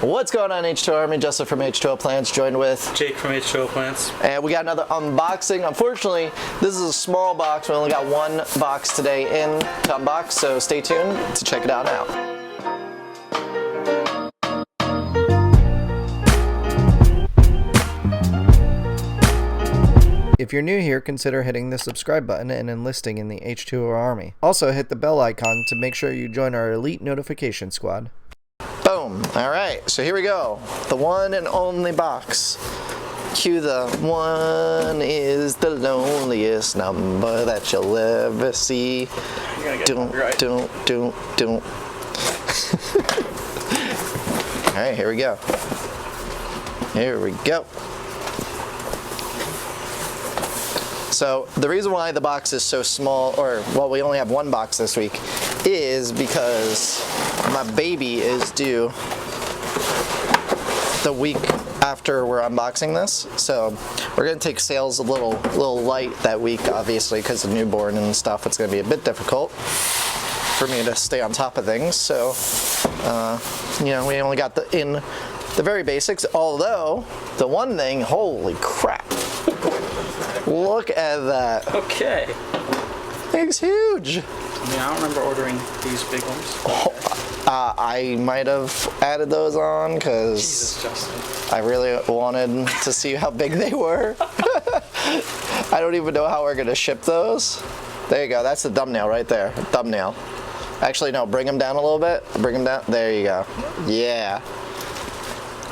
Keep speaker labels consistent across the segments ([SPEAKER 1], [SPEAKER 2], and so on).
[SPEAKER 1] What's going on, H2O Army? Justin from H2O Plants, joined with
[SPEAKER 2] Jake from H2O Plants.
[SPEAKER 1] And we got another unboxing. Unfortunately, this is a small box. We only got one box today in to unbox, so stay tuned to check it out now. If you're new here, consider hitting the subscribe button and enlisting in the H2O Army. Also, hit the bell icon to make sure you join our elite notification squad. Boom. Alright, so here we go. The one and only box. Cue the one is the loneliest number that you'll ever see. Don't. Alright, here we go. Here we go. So the reason why the box is so small, or well, we only have one box this week, is because my baby is due the week after we're unboxing this. So we're gonna take sales a little light that week, obviously, because of newborn and stuff. It's gonna be a bit difficult for me to stay on top of things. So you know, we only got the very basics. Although the one thing, holy crap! Look at that.
[SPEAKER 2] Okay.
[SPEAKER 1] It's huge.
[SPEAKER 2] I mean, I don't remember ordering these big ones.
[SPEAKER 1] Oh, I might have added those on because I really wanted to see how big they were. I don't even know how we're going to ship those. There you go. That's the thumbnail right there. Thumbnail. Actually, no. Bring them down a little bit. Bring them down. There you go. Yeah.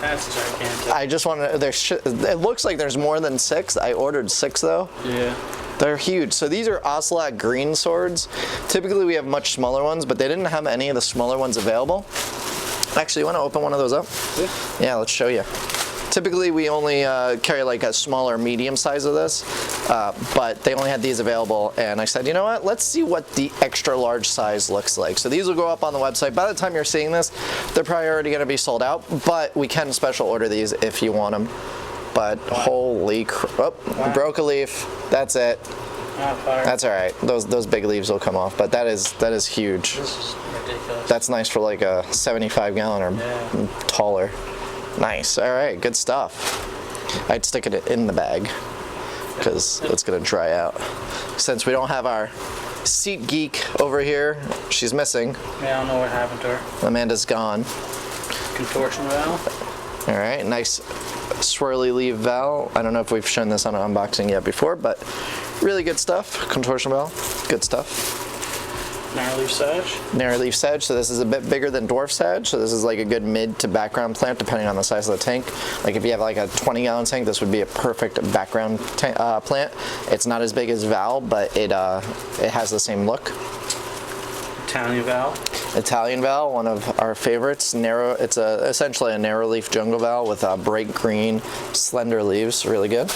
[SPEAKER 2] That's gigantic.
[SPEAKER 1] I just want to, it looks like there's more than 6. I ordered 6 though.
[SPEAKER 2] Yeah.
[SPEAKER 1] They're huge. So these are Ocelot green swords. Typically we have much smaller ones, but they didn't have any of the smaller ones available. Actually, you want to open one of those up? Yeah, let's show you. Typically we only carry like a smaller medium size of this, but they only had these available, and I said, you know what, let's see what the extra large size looks like. So these will go up on the website. By the time you're seeing this, they're probably already going to be sold out, but we can special order these if you want them. But holy crap, oh, broke a leaf, that's it. That's all right, those big leaves will come off, but that is huge.
[SPEAKER 2] This is ridiculous.
[SPEAKER 1] That's nice for like a 75 gallon or taller. Nice. All right, good stuff. I'd stick it in the bag because it's gonna dry out. Since we don't have our seat geek over here, she's missing.
[SPEAKER 2] Yeah, I don't know what happened to her.
[SPEAKER 1] Amanda's gone.
[SPEAKER 2] Contortion valve.
[SPEAKER 1] All right, nice swirly leaf valve. I don't know if we've shown this on an unboxing yet before, but really good stuff. Contortion valve, good stuff.
[SPEAKER 2] Narrow leaf sedge.
[SPEAKER 1] Narrow leaf sedge, so this is a bit bigger than dwarf sedge, so this is like a good mid to background plant depending on the size of the tank. Like if you have like a 20-gallon tank, this would be a perfect background plant. It's not as big as Val, but it has the same look.
[SPEAKER 2] Italian valve.
[SPEAKER 1] Italian Val, one of our favorites. Narrow. It's essentially a narrow leaf jungle Val with bright green, slender leaves. Really good.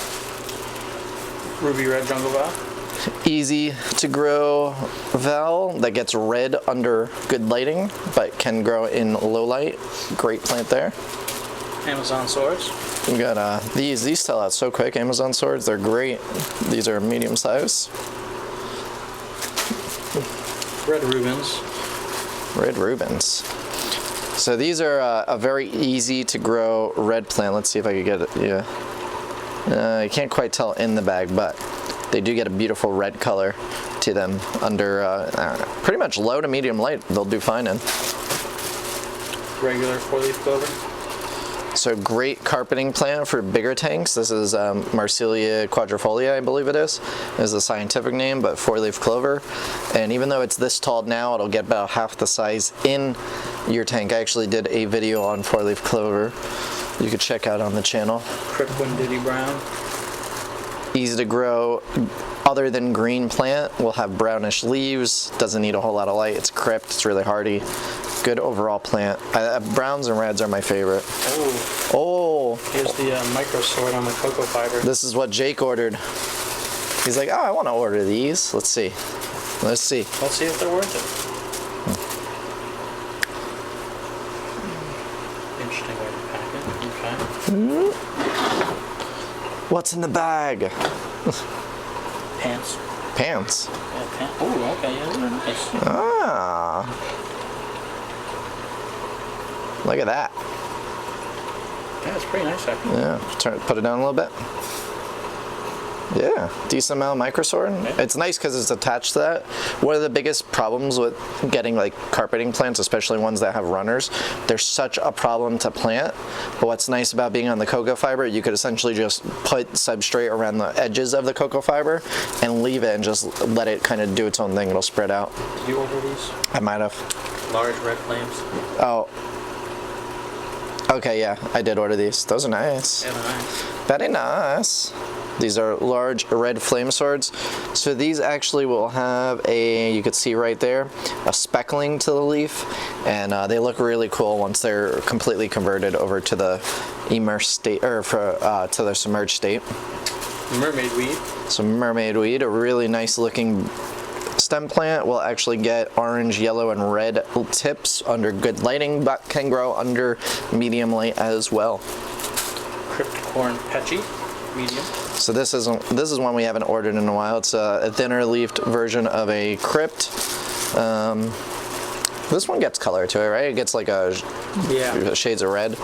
[SPEAKER 2] Ruby red jungle valve.
[SPEAKER 1] Easy to grow Val that gets red under good lighting, but can grow in low light. Great plant there.
[SPEAKER 2] Amazon swords.
[SPEAKER 1] We got these sell out so quick. Amazon swords, they're great. These are medium size.
[SPEAKER 2] Red Rubens.
[SPEAKER 1] Red Rubens. So these are a very easy to grow red plant. Let's see if I can get it. Yeah. You can't quite tell in the bag, but they do get a beautiful red color to them under pretty much low to medium light. They'll do fine in.
[SPEAKER 2] Regular 4-leaf clover.
[SPEAKER 1] So great carpeting plant for bigger tanks. This is Marsilia quadrifolia, I believe it is the scientific name, but 4-leaf clover. And even though it's this tall now, it'll get about half the size in your tank. I actually did a video on 4-leaf clover you could check out on the channel.
[SPEAKER 2] Crickwind Diddy Brown.
[SPEAKER 1] Easy to grow. Other than green plant, will have brownish leaves, doesn't need a whole lot of light, it's crypt, it's really hardy. Good overall plant. Browns and reds are my favorite. Oh.
[SPEAKER 2] Here's the micro sword on the cocoa fiber.
[SPEAKER 1] This is what Jake ordered. He's like, oh, I want to order these. Let's see. Let's see.
[SPEAKER 2] Let's see if they're worth it. Interesting way to pack it. Okay.
[SPEAKER 1] What's in the bag?
[SPEAKER 2] Pants.
[SPEAKER 1] Pants?
[SPEAKER 2] Yeah, pants. Oh, okay. Yeah, those are nice.
[SPEAKER 1] Ah. Look at that.
[SPEAKER 2] Yeah, it's pretty nice actually.
[SPEAKER 1] Yeah, put it down a little bit. Yeah, decent amount of microsword.
[SPEAKER 2] Yeah.
[SPEAKER 1] It's nice because it's attached to that. One of the biggest problems with getting like carpeting plants, especially ones that have runners, they're such a problem to plant. But what's nice about being on the cocoa fiber, you could essentially just put substrate around the edges of the cocoa fiber and leave it and just let it kind of do its own thing. It'll spread out.
[SPEAKER 2] Did you order these?
[SPEAKER 1] I might have.
[SPEAKER 2] Large red flames.
[SPEAKER 1] Oh. Okay, yeah, I did order these. Those are nice.
[SPEAKER 2] Yeah, they're nice.
[SPEAKER 1] Very nice. These are large red flame swords. So these actually will have a, you could see right there, a speckling to the leaf, and they look really cool once they're completely converted over to the immersed state, or to the submerged state.
[SPEAKER 2] Mermaid weed.
[SPEAKER 1] So mermaid weed, a really nice looking stem plant, will actually get orange, yellow, and red tips under good lighting, but can grow under medium light as well.
[SPEAKER 2] Cryptocorn Petchy, medium.
[SPEAKER 1] So this is one we haven't ordered in a while. It's a thinner leafed version of a crypt. This one gets color to it, right? It gets like shades of red.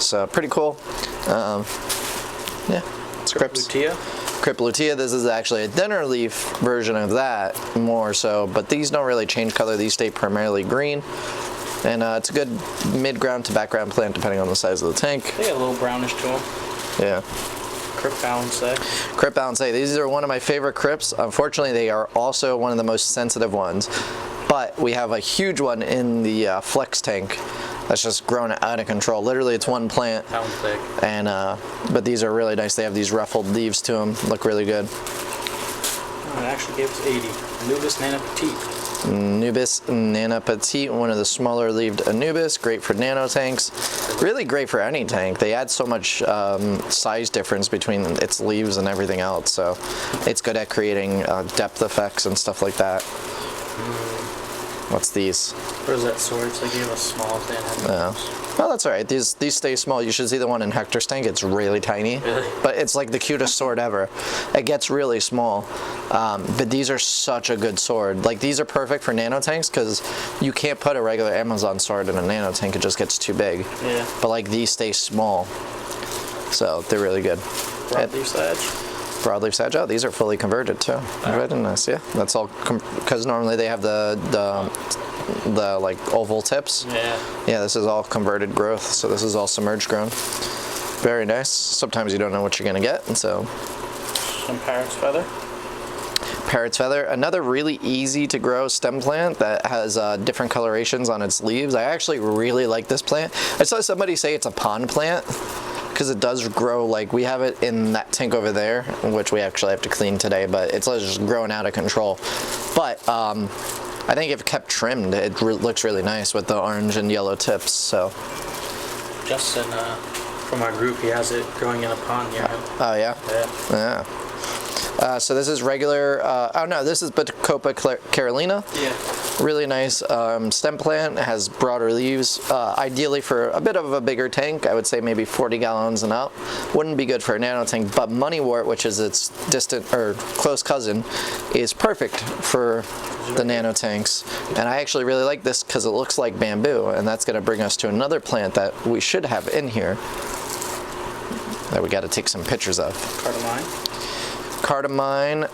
[SPEAKER 1] So pretty cool. Yeah, it's crypts. Crypt lutea. This is actually a thinner leaf version of that, more so. But these don't really change color. These stay primarily green. And it's a good mid-ground to background plant depending on the size of the tank.
[SPEAKER 2] They get a little brownish to them.
[SPEAKER 1] Yeah.
[SPEAKER 2] Crypt Balancé.
[SPEAKER 1] Crypt Balancé. These are one of my favorite crypts. Unfortunately, they are also one of the most sensitive ones. But we have a huge one in the flex tank that's just grown out of control. Literally, it's one plant.
[SPEAKER 2] Pound thick.
[SPEAKER 1] And but these are really nice. They have these ruffled leaves to them. Look really good.
[SPEAKER 2] Oh, it actually gave us 80. Anubis Nana Petite.
[SPEAKER 1] Anubis Nana Petite, one of the smaller leaved Anubis, great for nano tanks, really great for any tank. They add so much size difference between its leaves and everything else, so it's good at creating depth effects and stuff like that. What's these?
[SPEAKER 2] What is that sword? So they gave us small thing.
[SPEAKER 1] Yeah. Well, that's all right. These stay small. You should see the one in Hector's tank. It's really tiny,
[SPEAKER 2] Really?
[SPEAKER 1] But it's like the cutest sword ever. It gets really small, but these are such a good sword. Like these are perfect for nano tanks because you can't put a regular Amazon sword in a nano tank. It just gets too big.
[SPEAKER 2] Yeah.
[SPEAKER 1] But like these stay small, so they're really good.
[SPEAKER 2] Broadleaf Sage.
[SPEAKER 1] Broadleaf Sage. Oh, these are fully converted too. Very nice. Yeah, that's all because normally they have the like oval tips.
[SPEAKER 2] Yeah.
[SPEAKER 1] Yeah, this is all converted growth, so this is all submerged grown. Very nice. Sometimes you don't know what you're gonna get, and so.
[SPEAKER 2] Some Parrot's Feather.
[SPEAKER 1] Parrot's Feather, another really easy to grow stem plant that has different colorations on its leaves. I actually really like this plant. I saw somebody say it's a pond plant because it does grow, like we have it in that tank over there, which we actually have to clean today, but it's just growing out of control. But I think if kept trimmed, it looks really nice with the orange and yellow tips. So.
[SPEAKER 2] Justin from our group, he has it growing in a pond near him.
[SPEAKER 1] Oh yeah.
[SPEAKER 2] Yeah.
[SPEAKER 1] So this is regular. Oh no, this is Bacopa carolina.
[SPEAKER 2] Yeah.
[SPEAKER 1] Really nice stem plant. It has broader leaves. Ideally for a bit of a bigger tank, I would say maybe 40 gallons and up. Wouldn't be good for a nano tank, but moneywort, which is its distant or close cousin, is perfect for the nano tanks. And I actually really like this because it looks like bamboo, and that's going to bring us to another plant that we should have in here that we got to take some pictures of. Cardamine.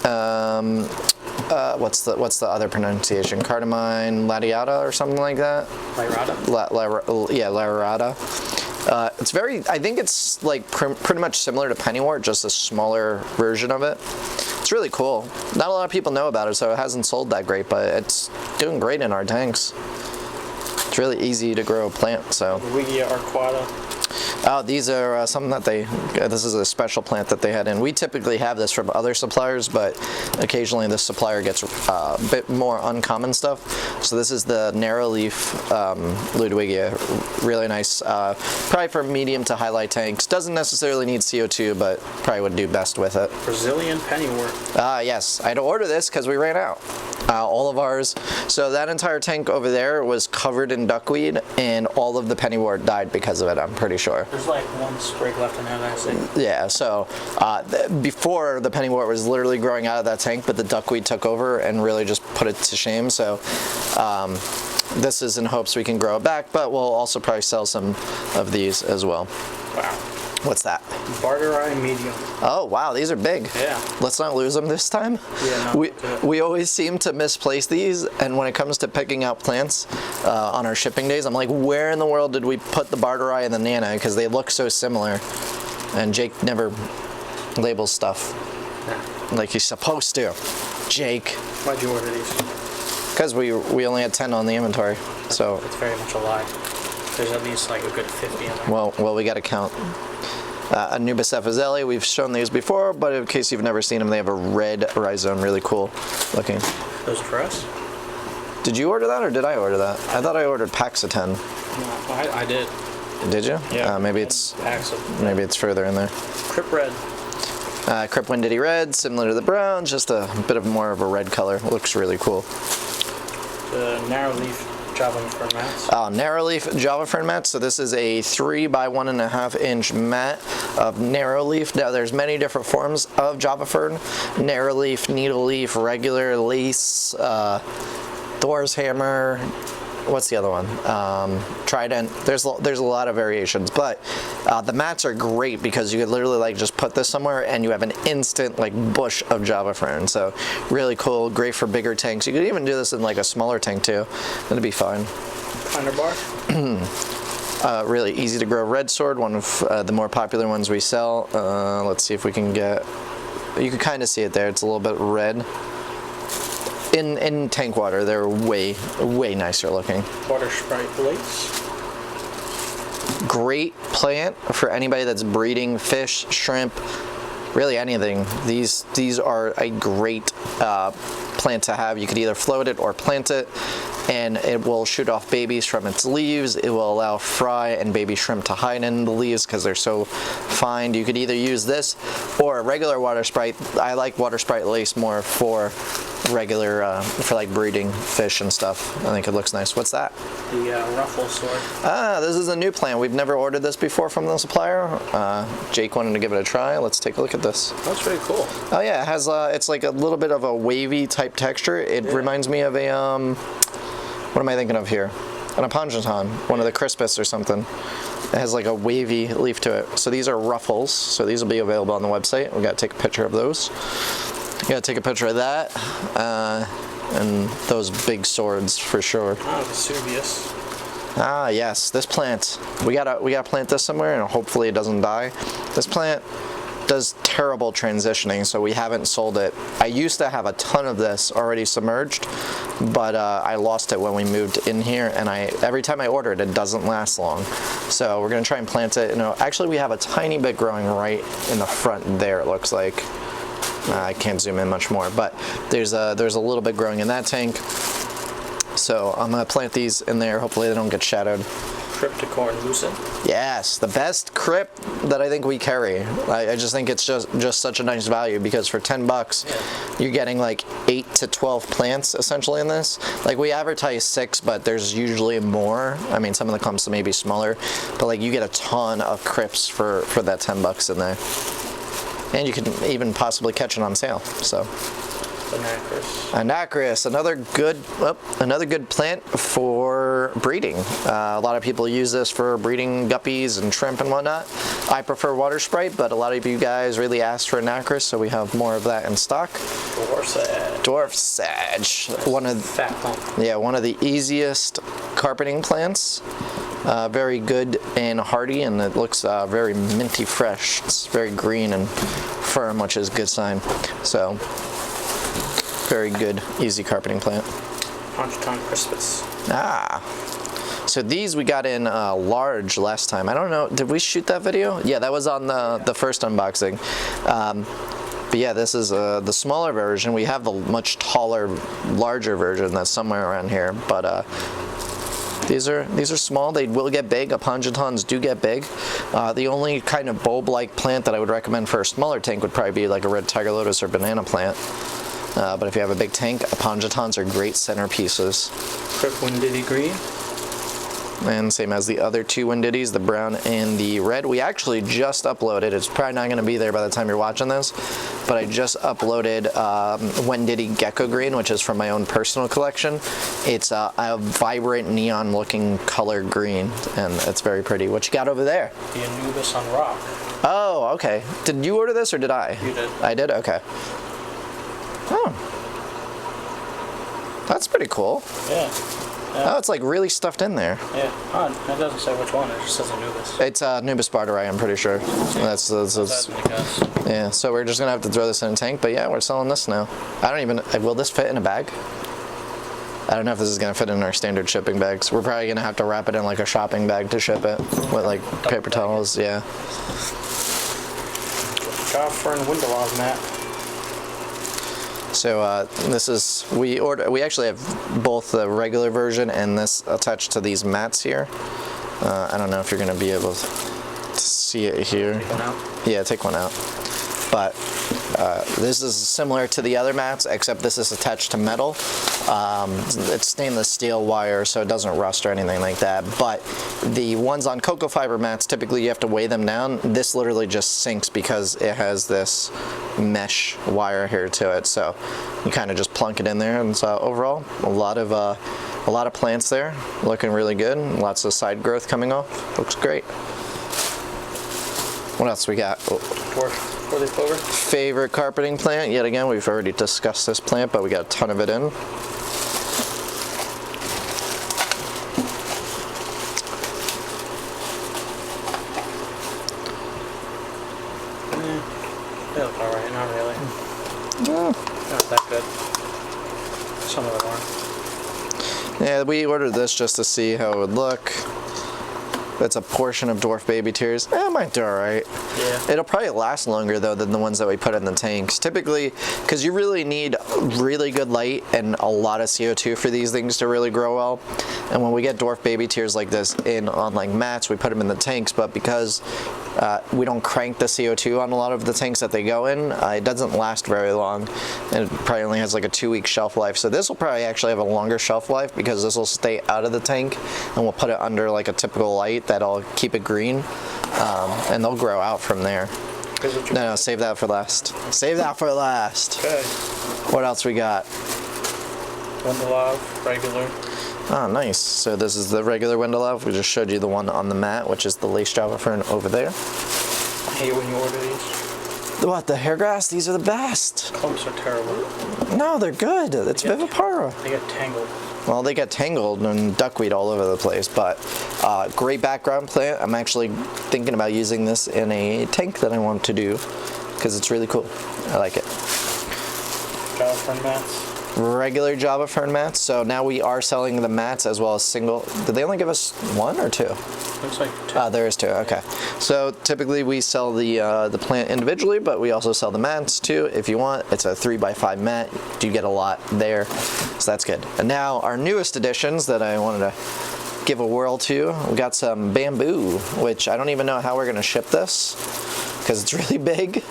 [SPEAKER 1] What's the other pronunciation? Cardamine latiata or something like that?
[SPEAKER 2] Lyrata?
[SPEAKER 1] Yeah, lyrata. It's very, I think it's like pretty much similar to pennywort, just a smaller version of it. It's really cool. Not a lot of people know about it, so it hasn't sold that great, but it's doing great in our tanks. It's really easy to grow a plant, so.
[SPEAKER 2] Wigia arquata.
[SPEAKER 1] Oh, these are something that this is a special plant that they had in. We typically have this from other suppliers, but occasionally this supplier gets a bit more uncommon stuff. So this is the narrow leaf Ludwigia. Really nice, probably for medium to highlight tanks. Doesn't necessarily need CO2, but probably would do best with it.
[SPEAKER 2] Brazilian pennywort.
[SPEAKER 1] Yes, I had to order this because we ran out. All of ours. So that entire tank over there was covered in duckweed, and all of the pennywort died because of it, I'm pretty sure.
[SPEAKER 2] There's like one sprig left in there that I see.
[SPEAKER 1] Yeah, so before the pennywort was literally growing out of that tank, but the duckweed took over and really just put it to shame. So this is in hopes we can grow it back, but we'll also probably sell some of these as well.
[SPEAKER 2] Wow.
[SPEAKER 1] What's that?
[SPEAKER 2] Barterai medium.
[SPEAKER 1] Oh, wow, these are big.
[SPEAKER 2] Yeah.
[SPEAKER 1] Let's not lose them this time.
[SPEAKER 2] Yeah, no,
[SPEAKER 1] We always seem to misplace these, and when it comes to picking out plants on our shipping days, I'm like, where in the world did we put the Barterai and the Nana? Because they look so similar, and Jake never labels stuff like he's supposed to. Jake.
[SPEAKER 2] Why'd you order these?
[SPEAKER 1] Because we only had 10 on the inventory, so.
[SPEAKER 2] It's very much a lie. There's at least like a good 50 in there.
[SPEAKER 1] Well, we got to count. Anubis Ephezelli, we've shown these before, but in case you've never seen them, they have a red rhizome, really cool looking.
[SPEAKER 2] Those are for us?
[SPEAKER 1] Did you order that or did I order that? I thought I ordered packs of 10.
[SPEAKER 2] No, I did.
[SPEAKER 1] Did you?
[SPEAKER 2] Yeah.
[SPEAKER 1] Maybe it's
[SPEAKER 2] packs of
[SPEAKER 1] further in there.
[SPEAKER 2] Crip red.
[SPEAKER 1] Crip Winditty Red, similar to the brown, just a bit of more of a red color. Looks really cool.
[SPEAKER 2] The narrow leaf Java fern mats.
[SPEAKER 1] Narrow leaf Java fern mats. So this is a 3 by 1.5 inch mat of narrow leaf. Now there's many different forms of Java fern: narrow leaf, needle leaf, regular, lace, Thor's hammer. What's the other one? Trident. There's a lot of variations, but the mats are great because you could literally like just put this somewhere and you have an instant like bush of Java fern. So really cool. Great for bigger tanks. You could even do this in like a smaller tank too. It'd be fine.
[SPEAKER 2] Binder bar.
[SPEAKER 1] Really easy to grow red sword. One of the more popular ones we sell. Let's see if we can get. You can kind of see it there. It's a little bit red. In tank water, they're way nicer looking.
[SPEAKER 2] Water Sprite lace.
[SPEAKER 1] Great plant for anybody that's breeding fish, shrimp, really anything. These are a great plant to have. You could either float it or plant it, and it will shoot off babies from its leaves. It will allow fry and baby shrimp to hide in the leaves because they're so fine. You could either use this or a regular water sprite. I like water sprite lace more for regular, for like breeding fish and stuff. I think it looks nice. What's that?
[SPEAKER 2] The ruffle sword.
[SPEAKER 1] This is a new plant. We've never ordered this before from the supplier. Jake wanted to give it a try. Let's take a look at this.
[SPEAKER 2] That's pretty cool.
[SPEAKER 1] Oh yeah, it has it's like a little bit of a wavy type texture. It reminds me of a what am I thinking of here? An Apongeton, one of the Crispus or something. It has like a wavy leaf to it. So these are ruffles. So these will be available on the website. We got to take a picture of those. You got to take a picture of that and those big swords for sure.
[SPEAKER 2] Oh, Vesuvius.
[SPEAKER 1] Ah yes, this plant. We gotta plant this somewhere and hopefully it doesn't die. This plant does terrible transitioning, so we haven't sold it. I used to have a ton of this already submerged, but I lost it when we moved in here, and every time I order it, it doesn't last long. So we're gonna try and plant it. Actually, we have a tiny bit growing right in the front there. It looks like. I can't zoom in much more, but there's a little bit growing in that tank. So I'm gonna plant these in there. Hopefully they don't get shadowed.
[SPEAKER 2] Crypticorn lucent.
[SPEAKER 1] Yes, the best crypt that I think we carry. I just think it's just such a nice value because for 10 bucks, you're getting like 8 to 12 plants essentially in this. Like we advertise 6, but there's usually more. I mean, some of the clumps may be smaller, but like you get a ton of crypts for that 10 bucks in there. And you can even possibly catch it on sale. So. Anacris, another good plant for breeding. A lot of people use this for breeding guppies and shrimp and whatnot. I prefer water sprite, but a lot of you guys really asked for Anacris, so we have more of that in stock. Dwarf Sage. One of the easiest carpeting plants. Very good and hardy, and it looks very minty fresh. It's very green and firm, which is a good sign. So. Very good, easy carpeting plant.
[SPEAKER 2] Apongeton Crispus.
[SPEAKER 1] So these we got in large last time. I don't know, did we shoot that video? Yeah, that was on the first unboxing. But yeah, this is the smaller version. We have the much taller, larger version that's somewhere around here. But these are small. They will get big. Apongetons do get big. The only kind of bulb-like plant that I would recommend for a smaller tank would probably be like a red tiger lotus or banana plant. But if you have a big tank, Apongetons are great centerpieces.
[SPEAKER 2] Crip Winditty green.
[SPEAKER 1] And same as the other two Wendidis, the brown and the red. We actually just uploaded, it's probably not gonna be there by the time you're watching this, but I just uploaded Wendidi Gecko Green, which is from my own personal collection. It's a vibrant neon looking color green, and it's very pretty. What you got over there?
[SPEAKER 2] The Anubis on rock.
[SPEAKER 1] Oh, okay. Did you order this or did I?
[SPEAKER 2] You did.
[SPEAKER 1] I did? Okay. Oh. That's pretty cool.
[SPEAKER 2] Yeah.
[SPEAKER 1] Oh, it's like really stuffed in there.
[SPEAKER 2] Yeah. Oh, it doesn't say which one. It just says Anubis.
[SPEAKER 1] It's Nubis barterii, I'm pretty sure. That's yeah. So we're just gonna have to throw this in a tank. But yeah, we're selling this now. I don't even. Will this fit in a bag? I don't know if this is gonna fit in our standard shipping bags. We're probably gonna have to wrap it in like a shopping bag to ship it with like paper towels. Yeah.
[SPEAKER 2] Gopher and Windelov mat.
[SPEAKER 1] So this is we actually have both the regular version and this attached to these mats here. I don't know if you're gonna be able to see it here.
[SPEAKER 2] Take one out?
[SPEAKER 1] Yeah, take one out. But this is similar to the other mats, except this is attached to metal. It's stainless steel wire, so it doesn't rust or anything like that. But the ones on cocoa fiber mats, typically you have to weigh them down. This literally just sinks because it has this mesh wire here to it. So you kind of just plunk it in there, and so overall, a lot of plants there, looking really good. Lots of side growth coming off. Looks great. What else we got? Oh.
[SPEAKER 2] Dwarf four-leaf clover.
[SPEAKER 1] Favorite carpeting plant. Yet again, we've already discussed this plant, but we got a ton of it in.
[SPEAKER 2] They look alright, not really.
[SPEAKER 1] Yeah.
[SPEAKER 2] Not that good. Some of them are.
[SPEAKER 1] Yeah, we ordered this just to see how it would look. That's a portion of dwarf baby tears. It might do alright.
[SPEAKER 2] Yeah.
[SPEAKER 1] It'll probably last longer though than the ones that we put in the tanks. Typically, because you really need really good light and a lot of CO2 for these things to really grow well. And when we get dwarf baby tears like this in on like mats, we put them in the tanks, but because we don't crank the CO2 on a lot of the tanks that they go in, it doesn't last very long. And it probably only has like a 2-week shelf life. So this will probably actually have a longer shelf life because this will stay out of the tank and we'll put it under like a typical light that'll keep it green. And they'll grow out from there. No, save that for last. Save that for last.
[SPEAKER 2] Okay.
[SPEAKER 1] What else we got?
[SPEAKER 2] Windelov, regular.
[SPEAKER 1] Oh, nice. So this is the regular Windelov. We just showed you the one on the mat, which is the lace Java fern over there.
[SPEAKER 2] I hate when you order these.
[SPEAKER 1] What, the hair grass? These are the best.
[SPEAKER 2] Clumps are terrible.
[SPEAKER 1] No, they're good. It's Vivipara.
[SPEAKER 2] They get tangled.
[SPEAKER 1] Well, they get tangled and duckweed all over the place, but great background plant. I'm actually thinking about using this in a tank that I want to do because it's really cool. I like it.
[SPEAKER 2] Java fern mats.
[SPEAKER 1] Regular Java fern mats. So now we are selling the mats as well as single. Did they only give us one or two?
[SPEAKER 2] Looks like two.
[SPEAKER 1] There is two. Okay. So typically we sell the plant individually, but we also sell the mats too. If you want, it's a 3x5 mat. You get a lot there, so that's good. And now our newest additions that I wanted to give a whirl to. We got some bamboo, which I don't even know how we're gonna ship this because it's really big.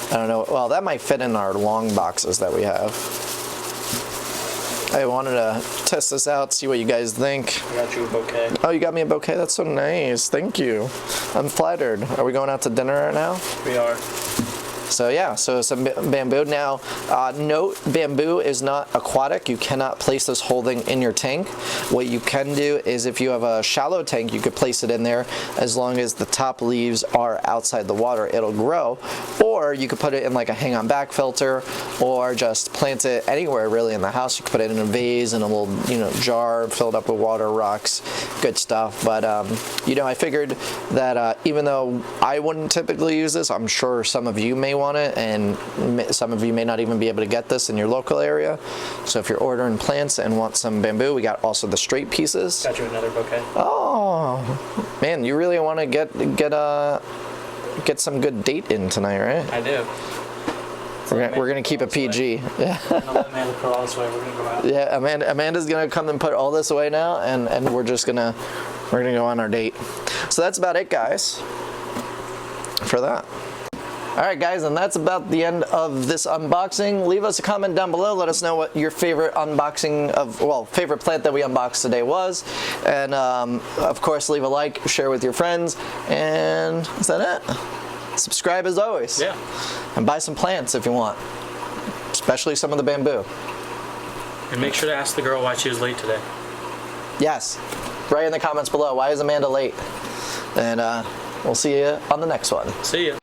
[SPEAKER 1] I don't know. Well, that might fit in our long boxes that we have. I wanted to test this out, see what you guys think.
[SPEAKER 2] I got you a bouquet.
[SPEAKER 1] Oh, you got me a bouquet? That's so nice. Thank you. I'm flattered. Are we going out to dinner right now?
[SPEAKER 2] We are.
[SPEAKER 1] So yeah, so some bamboo. Now, note, bamboo is not aquatic. You cannot place this whole thing in your tank. What you can do is if you have a shallow tank, you could place it in there as long as the top leaves are outside the water, it'll grow. Or you could put it in like a hang on back filter or just plant it anywhere really in the house. You could put it in a vase, in a little, jar filled up with water, rocks, good stuff. But, I figured that even though I wouldn't typically use this, I'm sure some of you may want it, and some of you may not even be able to get this in your local area. So if you're ordering plants and want some bamboo, we got also the straight pieces.
[SPEAKER 2] Got you another bouquet.
[SPEAKER 1] Oh man, you really want to get some good date in tonight, right?
[SPEAKER 2] I do.
[SPEAKER 1] We're gonna keep it PG. Yeah.
[SPEAKER 2] Amanda put all this away. We're gonna go out.
[SPEAKER 1] Yeah, Amanda's gonna come and put all this away now, and we're gonna go on our date. So that's about it, guys, for that. All right, guys, and that's about the end of this unboxing. Leave us a comment down below. Let us know what your favorite unboxing of, well, favorite plant that we unboxed today was. And of course, leave a like, share with your friends, and is that it? Subscribe as always.
[SPEAKER 2] Yeah.
[SPEAKER 1] And buy some plants if you want, especially some of the bamboo.
[SPEAKER 2] And make sure to ask the girl why she was late today.
[SPEAKER 1] Yes. Write in the comments below, why is Amanda late? And we'll see you on the next one.
[SPEAKER 2] See ya.